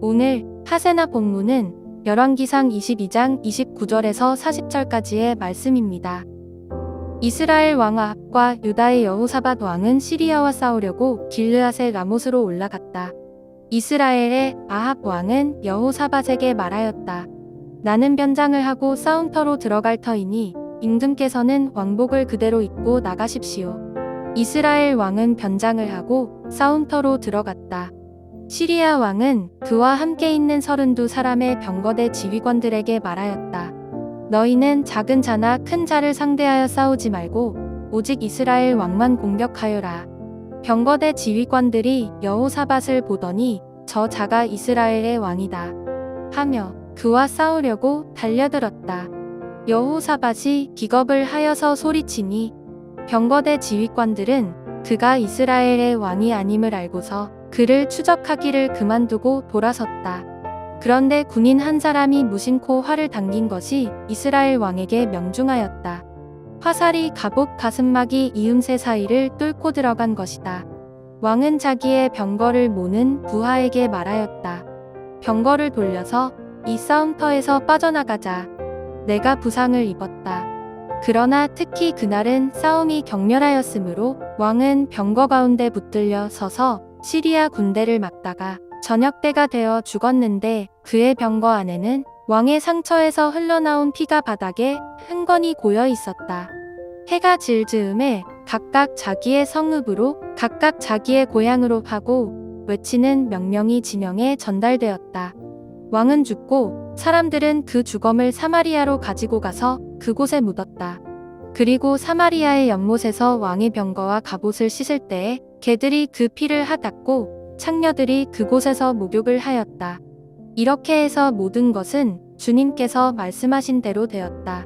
오늘 하세나 본문은 열왕기상 22장 29절에서 40절까지의 말씀입니다. 이스라엘 왕 아합과 유다의 여호사밧 왕은 시리아와 싸우려고 길르앗의 라못으로 올라갔다. 이스라엘의 아합 왕은 여호사밧에게 말하였다. 나는 변장을 하고 싸움터로 들어갈 터이니 임금께서는 왕복을 그대로 입고 나가십시오. 이스라엘 왕은 변장을 하고 싸움터로 들어갔다. 시리아 왕은 그와 함께 있는 32사람의 병거대 지휘관들에게 말하였다. 너희는 작은 자나 큰 자를 상대하여 싸우지 말고 오직 이스라엘 왕만 공격하여라. 병거대 지휘관들이 여호사밧을 보더니 저 자가 이스라엘의 왕이다 하며 그와 싸우려고 달려들었다. 여호사밧이 기겁을 하여서 소리치니 병거대 지휘관들은 그가 이스라엘의 왕이 아님을 알고서 그를 추적하기를 그만두고 돌아섰다. 그런데 군인 한 사람이 무심코 활을 당긴 것이 이스라엘 왕에게 명중하였다. 화살이 갑옷 가슴막이 이음새 사이를 뚫고 들어간 것이다. 왕은 자기의 병거를 모는 부하에게 말하였다. 병거를 돌려서 이 싸움터에서 빠져나가자. 내가 부상을 입었다. 그러나 특히 그날은 싸움이 격렬하였으므로 왕은 병거 가운데 붙들려 서서 시리아 군대를 막다가 저녁 때가 되어 죽었는데 그의 병거 안에는 왕의 상처에서 흘러나온 피가 바닥에 흥건히 고여 있었다. 해가 질 즈음에 각각 자기의 성읍으로 각각 자기의 고향으로 하고 외치는 명령이 진영에 전달되었다. 왕은 죽고 사람들은 그 주검을 사마리아로 가지고 가서 그곳에 묻었다. 그리고 사마리아의 연못에서 왕의 병거와 갑옷을 씻을 때에 개들이 그 피를 핫았고 창녀들이 그곳에서 목욕을 하였다. 이렇게 해서 모든 것은 주님께서 말씀하신 대로 되었다.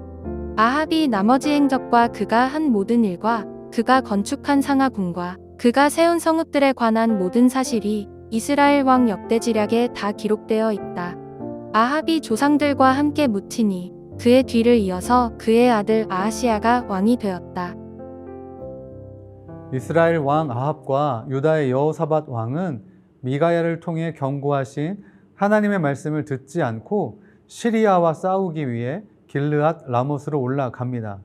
아합이 나머지 행적과 그가 한 모든 일과 그가 건축한 상하궁과 그가 세운 성읍들에 관한 모든 사실이 이스라엘 왕 역대지략에 다 기록되어 있다. 아합이 조상들과 함께 묻히니 그의 뒤를 이어서 그의 아들 아하시야가 왕이 되었다. 이스라엘 왕 아합과 유다의 여호사밧 왕은 미가야를 통해 경고하신 하나님의 말씀을 듣지 않고 시리아와 싸우기 위해 길르앗 라못으로 올라갑니다.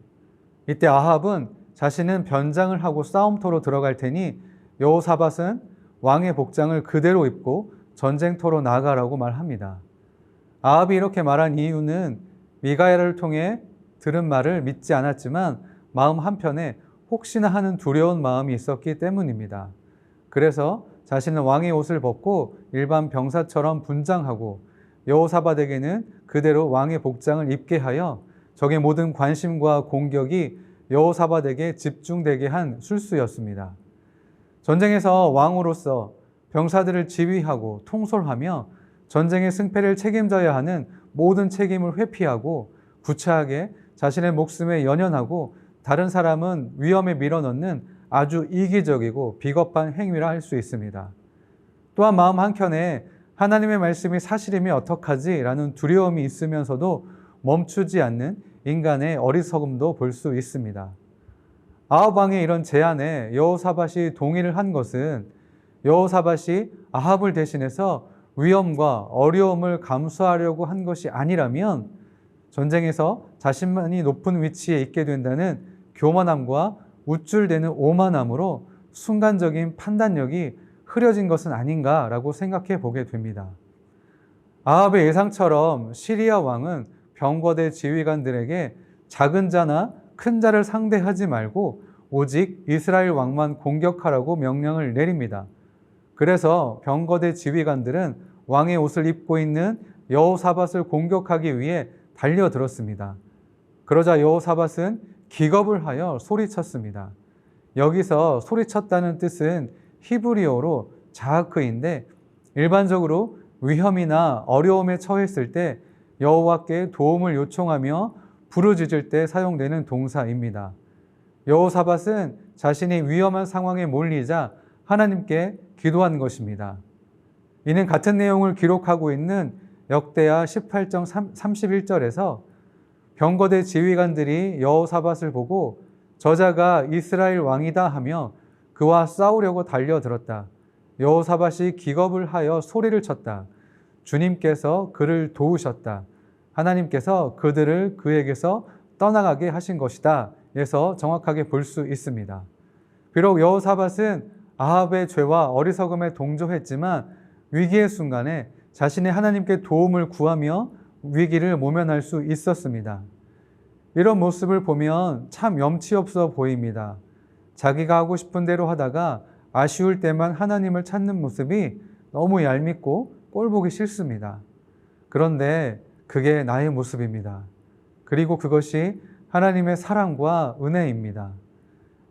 이때 아합은 자신은 변장을 하고 싸움터로 들어갈 테니 여호사밧은 왕의 복장을 그대로 입고 전쟁터로 나가라고 말합니다. 아합이 이렇게 말한 이유는 미가야를 통해 들은 말을 믿지 않았지만 마음 한편에 혹시나 하는 두려운 마음이 있었기 때문입니다. 그래서 자신은 왕의 옷을 벗고 일반 병사처럼 분장하고 여호사밧에게는 그대로 왕의 복장을 입게 하여 적의 모든 관심과 공격이 여호사밧에게 집중되게 한 술수였습니다. 전쟁에서 왕으로서 병사들을 지휘하고 통솔하며 전쟁의 승패를 책임져야 하는 모든 책임을 회피하고 구차하게 자신의 목숨에 연연하고 다른 사람은 위험에 밀어넣는 아주 이기적이고 비겁한 행위라 할 수 있습니다. 또한 마음 한켠에 하나님의 말씀이 사실이면 어떡하지? 라는 두려움이 있으면서도 멈추지 않는 인간의 어리석음도 볼 수 있습니다. 아합 왕의 이런 제안에 여호사밧이 동의를 한 것은 여호사밧이 아합을 대신해서 위험과 어려움을 감수하려고 한 것이 아니라면 전쟁에서 자신만이 높은 위치에 있게 된다는 교만함과 우쭐대는 오만함으로 순간적인 판단력이 흐려진 것은 아닌가라고 생각해 보게 됩니다. 아합의 예상처럼 시리아 왕은 병거대 지휘관들에게 작은 자나 큰 자를 상대하지 말고 오직 이스라엘 왕만 공격하라고 명령을 내립니다. 그래서 병거대 지휘관들은 왕의 옷을 입고 있는 여호사밧을 공격하기 위해 달려들었습니다. 그러자 여호사밧은 기겁을 하여 소리쳤습니다. 여기서 소리쳤다는 뜻은 히브리어로 자하크인데 일반적으로 위험이나 어려움에 처했을 때 여호와께 도움을 요청하며 부르짖을 때 사용되는 동사입니다. 여호사밧은 자신이 위험한 상황에 몰리자 하나님께 기도한 것입니다. 이는 같은 내용을 기록하고 있는 역대하 18장 31절에서 병거대 지휘관들이 여호사밧을 보고 저자가 이스라엘 왕이다 하며 그와 싸우려고 달려들었다. 여호사밧이 기겁을 하여 소리를 쳤다. 주님께서 그를 도우셨다. 하나님께서 그들을 그에게서 떠나가게 하신 것이다. 에서 정확하게 볼 수 있습니다. 비록 여호사밧은 아합의 죄와 어리석음에 동조했지만 위기의 순간에 자신의 하나님께 도움을 구하며 위기를 모면할 수 있었습니다. 이런 모습을 보면 참 염치 없어 보입니다. 자기가 하고 싶은 대로 하다가 아쉬울 때만 하나님을 찾는 모습이 너무 얄밉고 꼴보기 싫습니다. 그런데 그게 나의 모습입니다. 그리고 그것이 하나님의 사랑과 은혜입니다.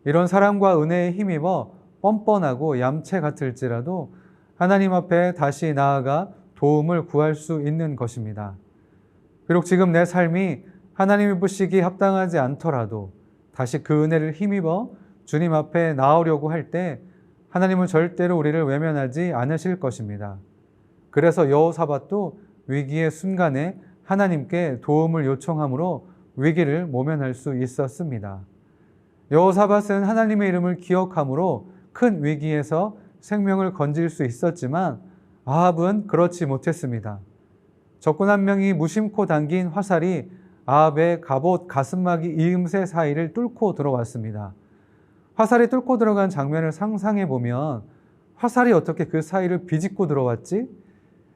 이런 사랑과 은혜에 힘입어 뻔뻔하고 얌체 같을지라도 하나님 앞에 다시 나아가 도움을 구할 수 있는 것입니다. 비록 지금 내 삶이 하나님이 보시기에 합당하지 않더라도 다시 그 은혜를 힘입어 주님 앞에 나오려고 할 때 하나님은 절대로 우리를 외면하지 않으실 것입니다. 그래서 여호사밧도 위기의 순간에 하나님께 도움을 요청함으로 위기를 모면할 수 있었습니다. 여호사밧은 하나님의 이름을 기억함으로 큰 위기에서 생명을 건질 수 있었지만 아합은 그렇지 못했습니다. 적군 한 명이 무심코 당긴 화살이 아합의 갑옷 가슴막이 이음새 사이를 뚫고 들어왔습니다. 화살이 뚫고 들어간 장면을 상상해 보면 화살이 어떻게 그 사이를 비집고 들어왔지?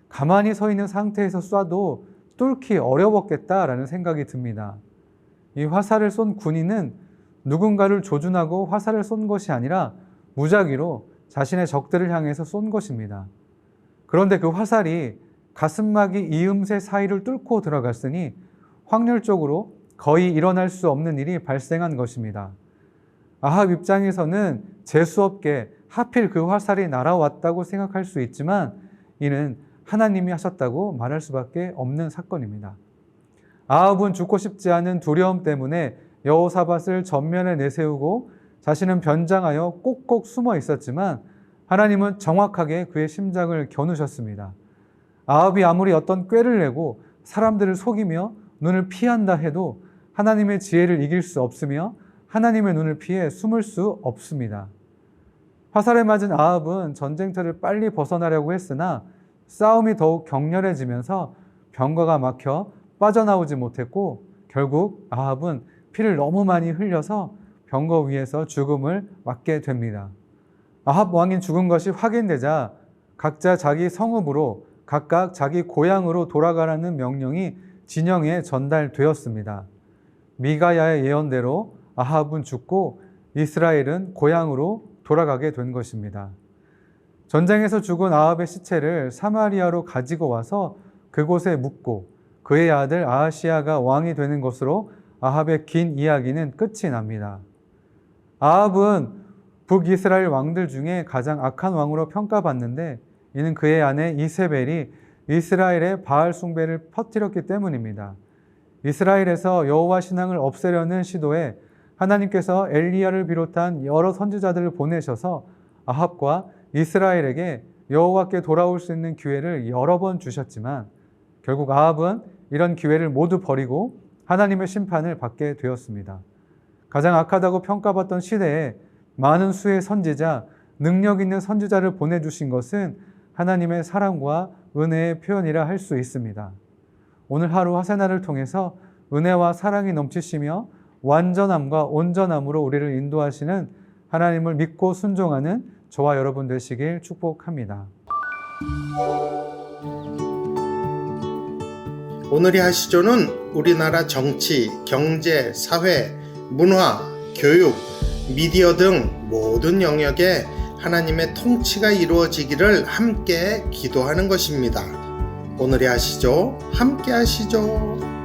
가만히 서 있는 상태에서 쏴도 뚫기 어려웠겠다라는 생각이 듭니다. 이 화살을 쏜 군인은 누군가를 조준하고 화살을 쏜 것이 아니라 무작위로 자신의 적들을 향해서 쏜 것입니다. 그런데 그 화살이 가슴막이 이음새 사이를 뚫고 들어갔으니 확률적으로 거의 일어날 수 없는 일이 발생한 것입니다. 아합 입장에서는 재수없게 하필 그 화살이 날아왔다고 생각할 수 있지만 이는 하나님이 하셨다고 말할 수밖에 없는 사건입니다. 아합은 죽고 싶지 않은 두려움 때문에 여호사밧을 전면에 내세우고 자신은 변장하여 꼭꼭 숨어 있었지만 하나님은 정확하게 그의 심장을 겨누셨습니다. 아합이 아무리 어떤 꾀를 내고 사람들을 속이며 눈을 피한다 해도 하나님의 지혜를 이길 수 없으며 하나님의 눈을 피해 숨을 수 없습니다. 화살에 맞은 아합은 전쟁터를 빨리 벗어나려고 했으나 싸움이 더욱 격렬해지면서 병거가 막혀 빠져나오지 못했고 결국 아합은 피를 너무 많이 흘려서 병거 위에서 죽음을 맞게 됩니다. 아합 왕인 죽은 것이 확인되자 각자 자기 성읍으로 각각 자기 고향으로 돌아가라는 명령이 진영에 전달되었습니다. 미가야의 예언대로 아합은 죽고 이스라엘은 고향으로 돌아가게 된 것입니다. 전쟁에서 죽은 아합의 시체를 사마리아로 가지고 와서 그곳에 묻고 그의 아들 아하시야가 왕이 되는 것으로 아합의 긴 이야기는 끝이 납니다. 아합은 북이스라엘 왕들 중에 가장 악한 왕으로 평가받는데 이는 그의 아내 이세벨이 이스라엘의 바알 숭배를 퍼뜨렸기 때문입니다. 이스라엘에서 여호와 신앙을 없애려는 시도에 하나님께서 엘리야를 비롯한 여러 선지자들을 보내셔서 아합과 이스라엘에게 여호와께 돌아올 수 있는 기회를 여러 번 주셨지만 결국 아합은 이런 기회를 모두 버리고 하나님의 심판을 받게 되었습니다. 가장 악하다고 평가받던 시대에 많은 수의 선지자, 능력 있는 선지자를 보내주신 것은 하나님의 사랑과 은혜의 표현이라 할 수 있습니다. 오늘 하루 하세나를 통해서 은혜와 사랑이 넘치시며 완전함과 온전함으로 우리를 인도하시는 하나님을 믿고 순종하는 저와 여러분 되시길 축복합니다. 오늘의 하시조는 우리나라 정치, 경제, 사회, 문화, 교육, 미디어 등 모든 영역에 하나님의 통치가 이루어지기를 함께 기도하는 것입니다. 오늘의 하시조 함께 하시죠.